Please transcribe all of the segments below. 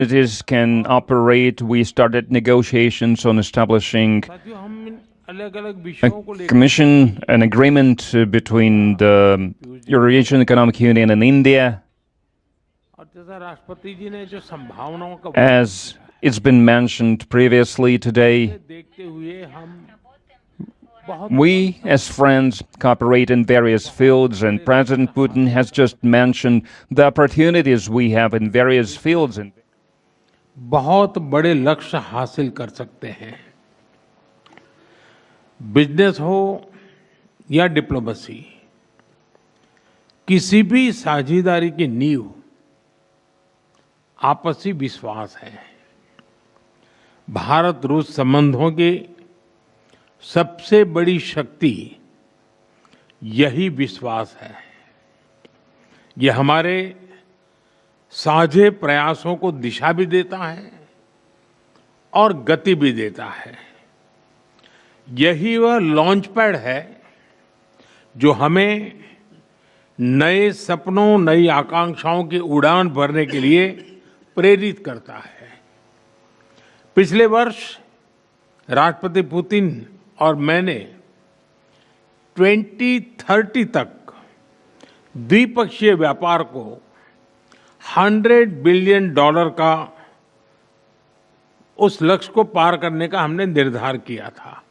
It can operate. We started negotiations on establishing a commission, an agreement between the Eurasian Economic Union and India. As it's been mentioned previously today, we, as friends, cooperate in various fields, and President Putin has just mentioned the opportunities we have in various fields. बहुत बड़े लक्ष्य हासिल कर सकते हैं। Business हो या diplomacy, किसी भी साझेदारी की नींव आपसी विश्वास है। भारत रूस संबंधों की सबसे बड़ी शक्ति यही विश्वास है। ये हमारे साझे प्रयासों को दिशा भी देता है और गति भी देता है। यही वह लॉन्च पैड है जो हमें नए सपनों, नई आकांक्षाओं की उड़ान भरने के लिए प्रेरित करता है। पिछले वर्ष राष्ट्रपति पुतिन और मैंने 2030 तक द्विपक्षीय व्यापार को $100 बिलियन का उस लक्ष्य को पार करने का हमने निर्धार किया था।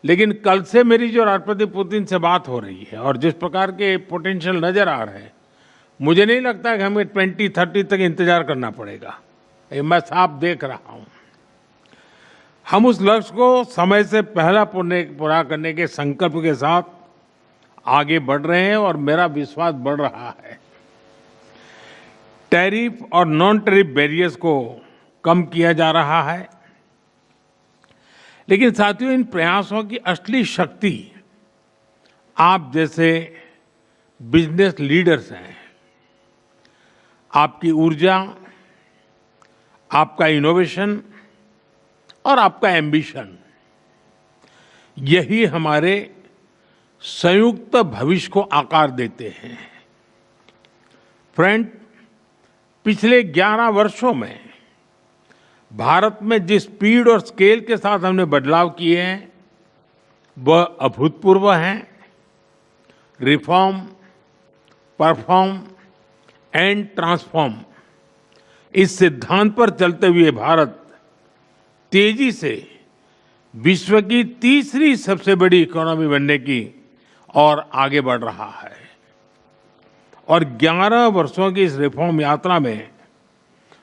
लेकिन कल से मेरी जो राष्ट्रपति पुतिन से बात हो रही है और जिस प्रकार के पोटेंशियल नजर आ रहे हैं, मुझे नहीं लगता कि हमें 2030 तक इंतजार करना पड़ेगा। ये मैं साफ देख रहा हूं। हम उस लक्ष्य को समय से पहला पूरा करने के संकल्प के साथ आगे बढ़ रहे हैं और मेरा विश्वास बढ़ रहा है। टैरिफ और नॉन टैरिफ बैरियर्स को कम किया जा रहा है, लेकिन साथियों, इन प्रयासों की असली शक्ति आप जैसे बिजनेस लीडर्स हैं। आपकी ऊर्जा, आपका इनोवेशन और आपका एम्बिशन, यही हमारे संयुक्त भविष्य को आकार देते हैं। फ्रेंड, पिछले 11 वर्षों में भारत में जिस स्पीड और स्केल के साथ हमने बदलाव किए हैं, वह अभूतपूर्व हैं। रिफॉर्म, परफॉर्म एंड ट्रांसफॉर्म, इस सिद्धांत पर चलते हुए भारत तेजी से विश्व की तीसरी सबसे बड़ी इकोनॉमी बनने की और आगे बढ़ रहा है। और 11 वर्षों की इस रिफॉर्म यात्रा में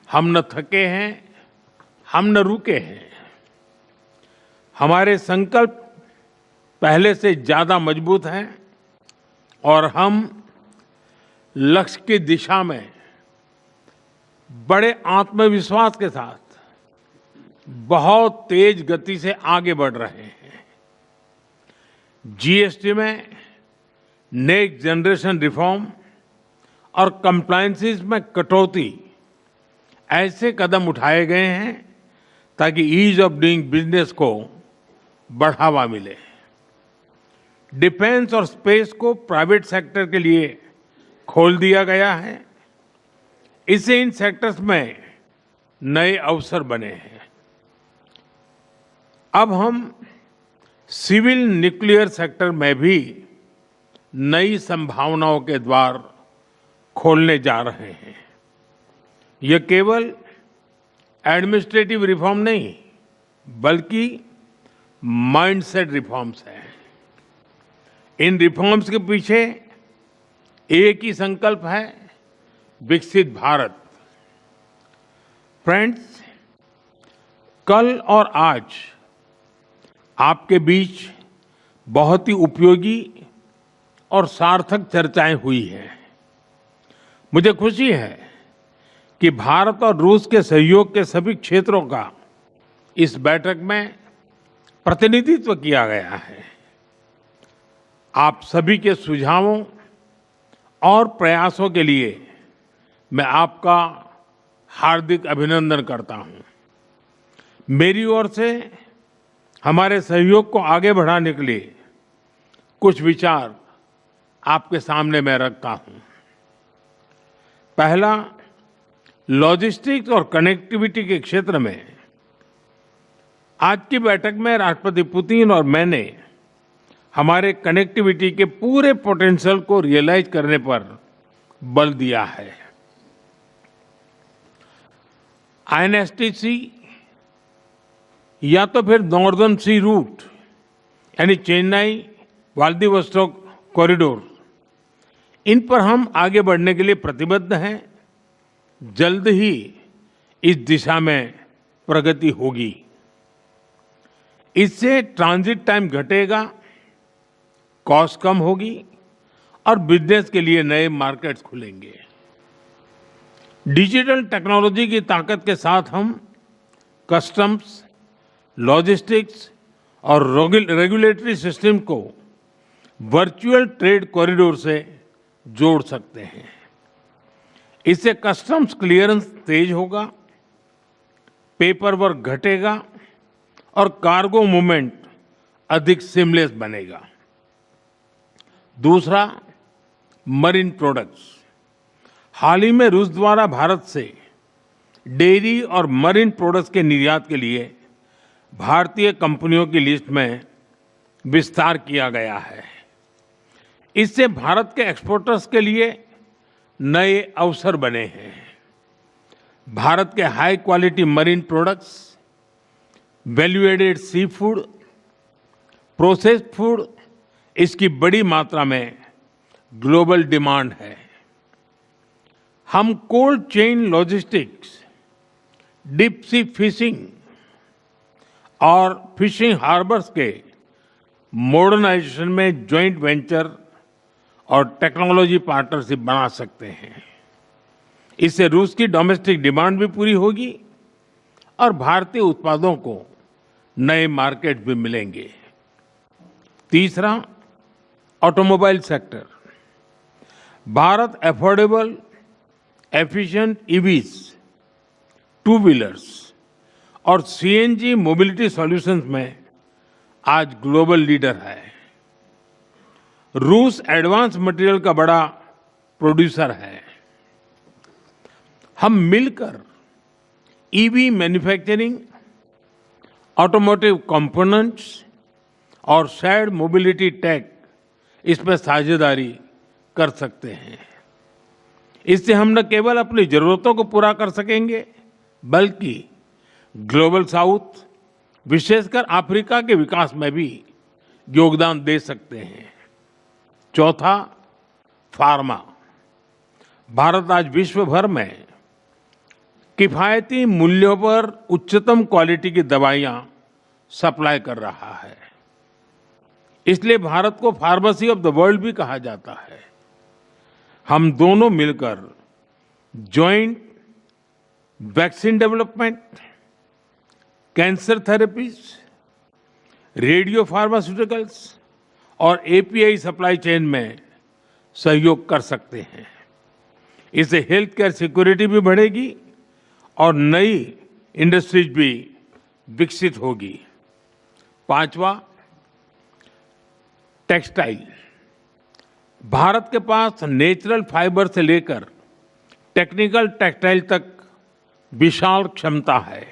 हम न थके हैं, हम न रुके हैं। हमारे संकल्प पहले से ज्यादा मजबूत हैं और हम लक्ष्य की दिशा में बड़े आत्मविश्वास के साथ बहुत तेज गति से आगे बढ़ रहे हैं। जीएसटी में नेक्स्ट जनरेशन रिफॉर्म और कंप्लायंसेस में कटौती, ऐसे कदम उठाए गए हैं ताकि ईज ऑफ डूइंग बिजनेस को बढ़ावा मिले। डिफेंस और स्पेस को प्राइवेट सेक्टर के लिए खोल दिया गया है। इससे इन सेक्टर्स में नए अवसर बने हैं। अब हम सिविल न्यूक्लियर सेक्टर में भी नई संभावनाओं के द्वार खोलने जा रहे हैं। यह केवल एडमिनिस्ट्रेटिव रिफॉर्म नहीं, बल्कि माइंडसेट रिफॉर्म्स हैं। इन रिफॉर्म्स के पीछे एक ही संकल्प है, विकसित भारत। फ्रेंड्स, कल और आज आपके बीच बहुत ही उपयोगी और सार्थक चर्चाएं हुई हैं। मुझे खुशी है कि भारत और रूस के सहयोग के सभी क्षेत्रों का इस बैठक में प्रतिनिधित्व किया गया है। आप सभी के सुझावों और प्रयासों के लिए मैं आपका हार्दिक अभिनंदन करता हूं। मेरी ओर से हमारे सहयोग को आगे बढ़ाने के लिए कुछ विचार आपके सामने मैं रखता हूं। पहला, लॉजिस्टिक्स और कनेक्टिविटी के क्षेत्र में आज की बैठक में राष्ट्रपति पुतिन और मैंने हमारे कनेक्टिविटी के पूरे पोटेंशियल को रियलाइज करने पर बल दिया है। आईएनएसटीसी या तो फिर नॉर्दर्न सी रूट यानी चेन्नई व्लादिवोस्टोक कॉरिडोर, इन पर हम आगे बढ़ने के लिए प्रतिबद्ध हैं। जल्द ही इस दिशा में प्रगति होगी। इससे ट्रांजिट टाइम घटेगा, कॉस्ट कम होगी और बिजनेस के लिए नए मार्केट्स खुलेंगे। डिजिटल टेक्नोलॉजी की ताकत के साथ हम कस्टम्स, लॉजिस्टिक्स और रेगुलेटरी सिस्टम को वर्चुअल ट्रेड कॉरिडोर से जोड़ सकते हैं। इससे कस्टम्स क्लियरेंस तेज होगा, पेपर वर्क घटेगा और कार्गो मूवमेंट अधिक सीमलेस बनेगा। दूसरा, मरीन प्रोडक्ट्स। हाल ही में रूस द्वारा भारत से डेयरी और मरीन प्रोडक्ट्स के निर्यात के लिए भारतीय कंपनियों की लिस्ट में विस्तार किया गया है। इससे भारत के एक्सपोर्टर्स के लिए नए अवसर बने हैं। भारत के high quality marine products, value added sea food, processed food, इसकी बड़ी मात्रा में ग्लोबल डिमांड है। हम cold chain logistics, deep sea fishing और फिशिंग हार्बर्स के मॉडर्नाइजेशन में जॉइंट वेंचर और टेक्नोलॉजी पार्टनरशिप बना सकते हैं। इससे रूस की डोमेस्टिक डिमांड भी पूरी होगी और भारतीय उत्पादों को नए मार्केट भी मिलेंगे। तीसरा, automobile sector. Bharat affordable, efficient EVs, two wheelers और सीएनजी मोबिलिटी सॉल्यूशंस में आज ग्लोबल लीडर है। रूस एडवांस मटेरियल का बड़ा प्रोड्यूसर है। हम मिलकर ईवी मैन्युफैक्चरिंग, ऑटोमोटिव कंपोनेंट्स और शेयर्ड मोबिलिटी टेक, इसमें साझेदारी कर सकते हैं। इससे हम न केवल अपनी जरूरतों को पूरा कर सकेंगे, बल्कि ग्लोबल साउथ, विशेषकर अफ्रीका के विकास में भी योगदान दे सकते हैं। चौथा, फार्मा। भारत आज विश्व भर में किफायती मूल्यों पर उच्चतम क्वालिटी की दवाइयां सप्लाई कर रहा है। इसलिए भारत को फार्मेसी ऑफ द वर्ल्ड भी कहा जाता है। हम दोनों मिलकर joint vaccine development, cancer therapies, radio pharmaceuticals और एपीआई सप्लाई चेन में सहयोग कर सकते हैं। इससे हेल्थ केयर सिक्योरिटी भी बढ़ेगी और नई इंडस्ट्रीज भी विकसित होगी। पांचवा, टेक्सटाइल। भारत के पास नेचुरल फाइबर से लेकर टेक्निकल टेक्सटाइल तक विशाल क्षमता है।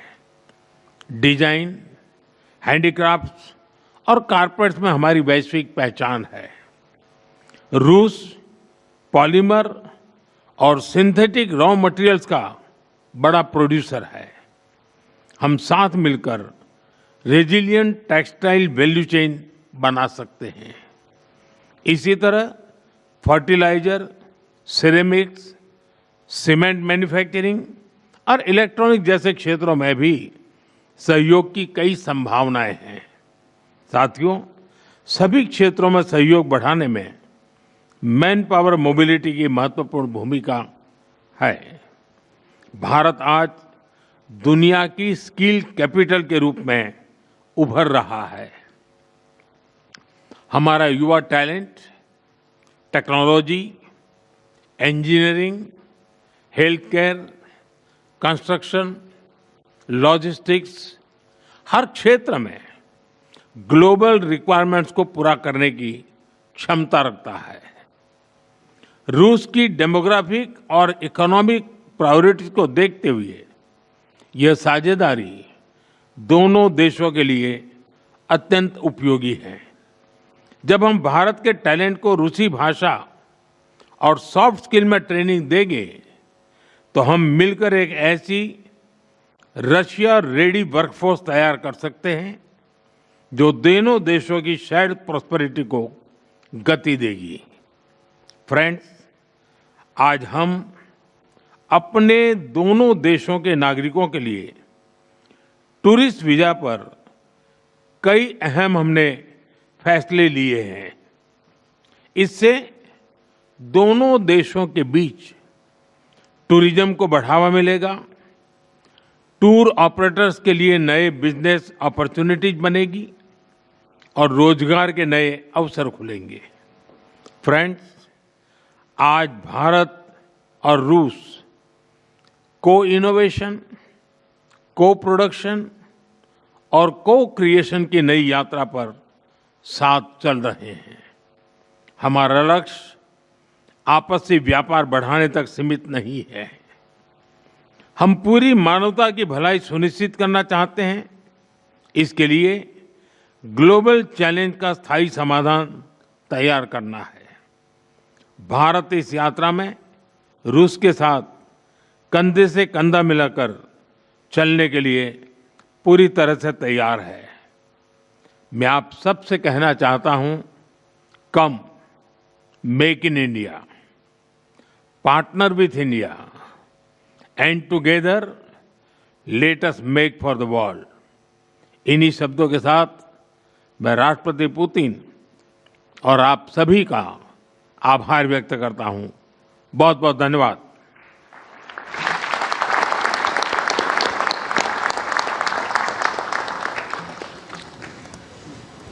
डिजाइन, हैंडीक्राफ्ट्स और कारपेट्स में हमारी वैश्विक पहचान है। रूस पॉलीमर और सिंथेटिक रॉ मटेरियल्स का बड़ा प्रोड्यूसर है। हम साथ मिलकर रेजिलिएंट टेक्सटाइल वैल्यू चेन बना सकते हैं। इसी तरह फर्टिलाइजर, सिरेमिक्स, सीमेंट मैन्युफैक्चरिंग और इलेक्ट्रॉनिक जैसे क्षेत्रों में भी सहयोग की कई संभावनाएं हैं। साथियों, सभी क्षेत्रों में सहयोग बढ़ाने में मैन पावर मोबिलिटी की महत्वपूर्ण भूमिका है। भारत आज दुनिया की स्किल कैपिटल के रूप में उभर रहा है। हमारा युवा talent technology, engineering, health care, construction, logistics, हर क्षेत्र में ग्लोबल रिक्वायरमेंट्स को पूरा करने की क्षमता रखता है। रूस की डेमोग्राफिक और इकोनॉमिक प्रायोरिटीज को देखते हुए यह साझेदारी दोनों देशों के लिए अत्यंत उपयोगी है। जब हम भारत के टैलेंट को रूसी भाषा और सॉफ्ट स्किल में ट्रेनिंग देंगे तो हम मिलकर एक ऐसी रशिया रेडी वर्कफोर्स तैयार कर सकते हैं जो दोनों देशों की शेयर्ड प्रॉस्पेरिटी को गति देगी। फ्रेंड्स, आज हम अपने दोनों देशों के नागरिकों के लिए टूरिस्ट वीजा पर कई अहम हमने फैसले लिए हैं। इससे दोनों देशों के बीच टूरिज्म को बढ़ावा मिलेगा, टूर ऑपरेटर्स के लिए नए बिजनेस अपॉर्चुनिटीज बनेगी और रोजगार के नए अवसर खुलेंगे। फ्रेंड्स, आज भारत और रूस को इनोवेशन, को प्रोडक्शन और को क्रिएशन की नई यात्रा पर साथ चल रहे हैं। हमारा लक्ष्य आपसी व्यापार बढ़ाने तक सीमित नहीं है। हम पूरी मानवता की भलाई सुनिश्चित करना चाहते हैं। इसके लिए ग्लोबल चैलेंज का स्थायी समाधान तैयार करना है। भारत इस यात्रा में रूस के साथ कंधे से कंधा मिलाकर चलने के लिए पूरी तरह से तैयार है। मैं आप सबसे कहना चाहता हूं, कम make in India, partner with India and together let us make for the world. इन्हीं शब्दों के साथ मैं राष्ट्रपति पुतिन और आप सभी का आभार व्यक्त करता हूं। बहुत बहुत धन्यवाद।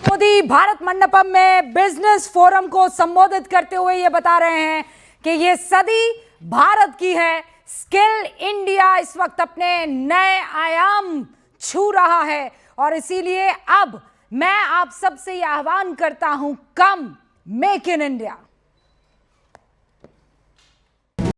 मोदी भारत मंडपम में बिजनेस फोरम को संबोधित करते हुए ये बता रहे हैं कि ये सदी भारत की है। स्किल इंडिया इस वक्त अपने नए आयाम छू रहा है और इसीलिए अब मैं आप सबसे ये आह्वान करता हूं, कम मेक इन इंडिया।